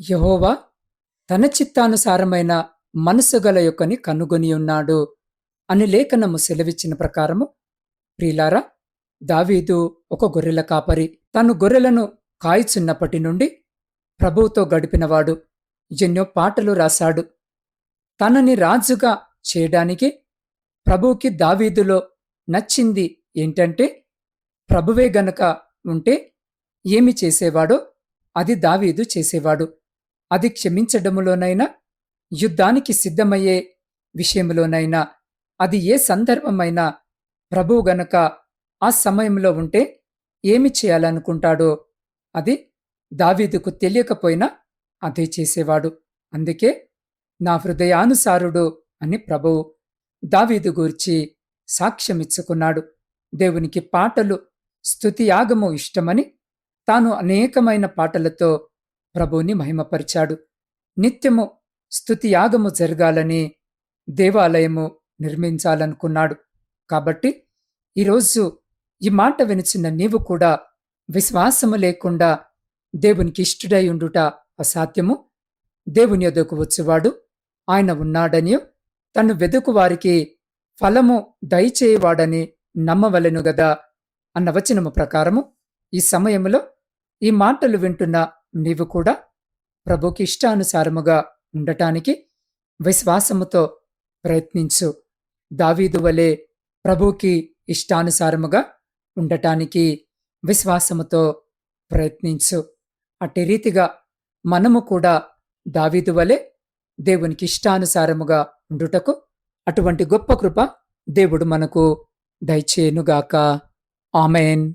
యెహోవా తన చిత్తానుసారమైన మనసు గల యొక్కని కనుగొనియున్నాడు అని లేఖనము సెలవిచ్చిన ప్రకారము ప్రియులారా, దావీదు ఒక గొర్రెల కాపరి. తను గొర్రెలను కాయుచున్నప్పటి నుండి ప్రభువుతో గడిపినవాడు. ఎన్నో పాటలు రాశాడు. తనని రాజుగా చేయడానికి ప్రభువుకి దావీదులో నచ్చింది ఏంటంటే, ప్రభువే గనక ఉంటే ఏమి చేసేవాడో అది దావీదు చేసేవాడు. అది క్షమించడములోనైనా, యుద్ధానికి సిద్ధమయ్యే విషయంలోనైనా, అది ఏ సందర్భమైనా ప్రభువు గనక ఆ సమయంలో ఉంటే ఏమి చేయాలనుకుంటాడో అది దావీదుకు తెలియకపోయినా అదే చేసేవాడు. అందుకే నా హృదయానుసారుడు అని ప్రభువు దావీదు గూర్చి సాక్ష్యమిచ్చుకున్నాడు. దేవునికి పాటలు, స్తుతియాగము ఇష్టమని తాను అనేకమైన పాటలతో ప్రభువుని మహిమపరిచాడు. నిత్యము స్తుతియాగము జరగాలని దేవాలయము నిర్మించాలనుకున్నాడు. కాబట్టి ఈరోజు ఈ మాట వినిచిన నీవు కూడా విశ్వాసము లేకుండా దేవునికి ఇష్టుడై ఉండుట అసాధ్యము. దేవుని యొద్దకు వచ్చువాడు ఆయన ఉన్నాడనియు, తను వెదుకు వారికి ఫలము దయచేయవాడని నమ్మవలెను గదా అన్న వచనము ప్రకారము ఈ సమయములో ఈ మాటలు వింటున్న నీవు కూడా ప్రభుకి ఇష్టానుసారముగా ఉండటానికి విశ్వాసముతో ప్రయత్నించు. దావీదు వలె ప్రభుకి ఇష్టానుసారముగా ఉండటానికి విశ్వాసముతో ప్రయత్నించు. అట్టి రీతిగా మనము కూడా దావీదు వలె దేవునికి ఇష్టానుసారముగా ఉండుటకు అటువంటి గొప్ప కృప దేవుడు మనకు దయచేయునుగాక. ఆమేన్.